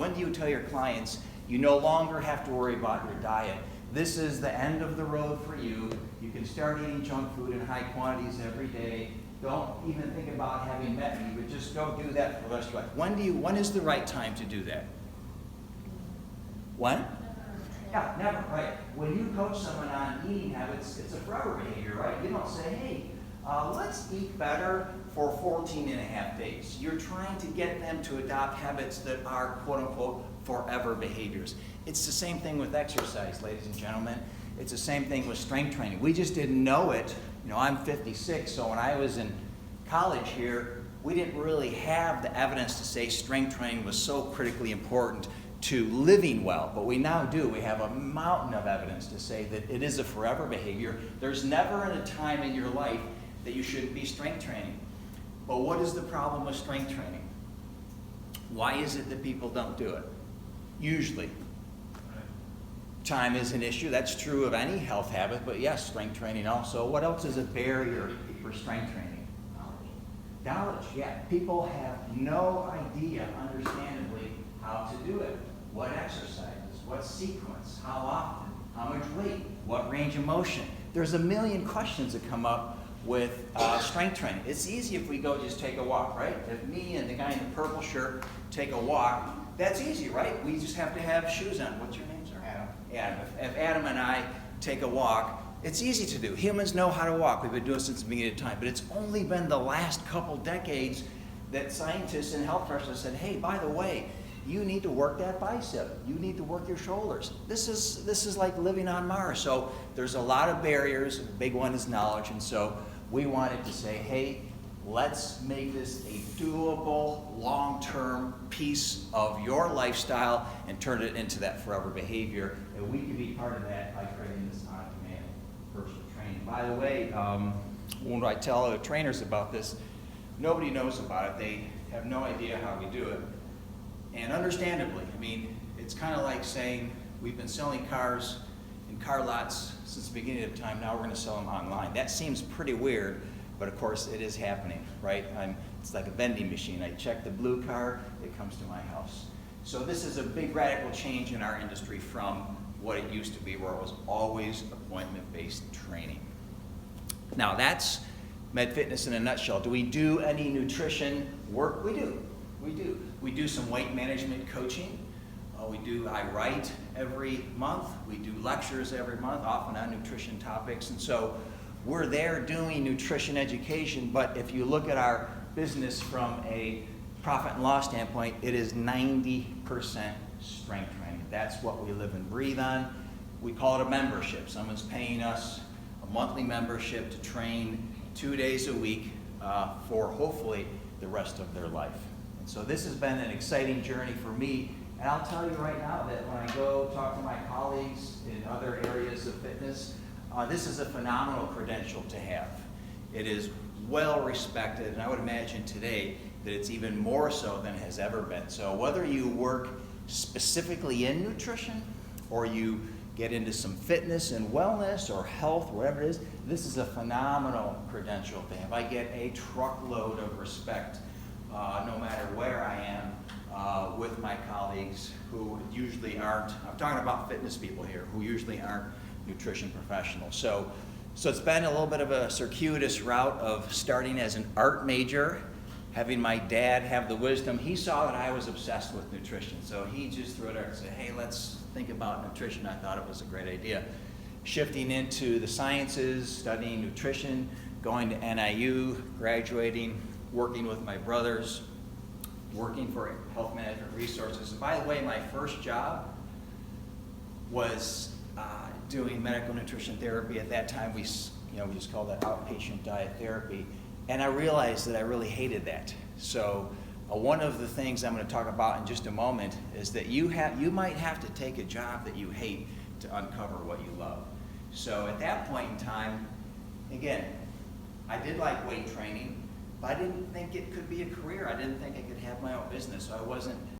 When do you tell your clients you no longer have to worry about your diet? This is the end of the road for you. You can start eating junk food in high quantities every day. Don't even think about having met me, but just go do that for the rest of your life. When is the right time to do that? When? Yeah, never, right. When you coach someone on eating habits, it's a forever behavior, right? You don't say, hey, let's eat better for 14 and a half days. You're trying to get them to adopt habits that are quote unquote forever behaviors. It's the same thing with exercise, ladies and gentlemen. It's the same thing with strength training. We just didn't know it. You know, I'm 56, so when I was in college here, we didn't really have the evidence to say strength training was so critically important to living well, but we now do. We have a mountain of evidence to say that it is a forever behavior. There's never a time in your life that you shouldn't be strength training. But what is the problem with strength training? Why is it that people don't do it? Usually, time is an issue. That's true of any health habit, but yes, strength training also. What else is a barrier for strength training? Knowledge, yeah. People have no idea, understandably, how to do it. What exercises, what sequence, how often, how much weight, what range of motion. There's a million questions that come up with strength training. It's easy if we go just take a walk, right? If me and the guy in the purple shirt take a walk, that's easy, right? We just have to have shoes on. What's your name, sir? Adam. Adam. If Adam and I take a walk, it's easy to do. Humans know how to walk. We've been doing it since the beginning of time. But it's only been the last couple decades that scientists and health professionals said, hey, by the way, you need to work that bicep. You need to work your shoulders. This is like living on Mars. So there's a lot of barriers. The big one is knowledge. And so we wanted to say, hey, let's make this a doable, long-term piece of your lifestyle and turn it into that forever behavior. And we can be part of that by creating this on-demand personal training. By the way, when I tell other trainers about this, nobody knows about it. They have no idea how we do it. And understandably, I mean, it's kind of like saying we've been selling cars in car lots since the beginning of time, now we're going to sell them online. That seems pretty weird, but of course it is happening, right? It's like a vending machine. I check the blue car, it comes to my house. So this is a big radical change in our industry from what it used to be, where it was always appointment-based training. Now that's MedFitness in a nutshell. Do we do any nutrition work? We do. We do. We do some weight management coaching. I write every month. We do lectures every month, often on nutrition topics. And so we're there doing nutrition education, but if you look at our business from a profit and loss standpoint, it is 90% strength training. That's what we live and breathe on. We call it a membership. Someone's paying us a monthly membership to train 2 days a week for hopefully the rest of their life. And so this has been an exciting journey for me. And I'll tell you right now that when I go talk to my colleagues in other areas of fitness, this is a phenomenal credential to have. It is well respected, and I would imagine today that it's even more so than it has ever been. So whether you work specifically in nutrition or you get into some fitness and wellness or health, whatever it is, this is a phenomenal credential to have. I get a truckload of respect no matter where I am with my colleagues who usually aren't, I'm talking about fitness people here, who usually aren't nutrition professionals. So it's been a little bit of a circuitous route of starting as an art major, having my dad have the wisdom. He saw that I was obsessed with nutrition, so he just threw it out and said, hey, let's think about nutrition. I thought it was a great idea. Shifting into the sciences, studying nutrition, going to NIU, graduating, working with my brothers, working for Health Management Resources. And by the way, my first job was doing medical nutrition therapy. At that time, we just called that outpatient diet therapy. And I realized that I really hated that. So one of the things I'm going to talk about in just a moment is that you might have to take a job that you hate to uncover what you love. So at that point in time, again, I did like weight training, but I didn't think it could be a career. I didn't think I could have my own business. So I wasn't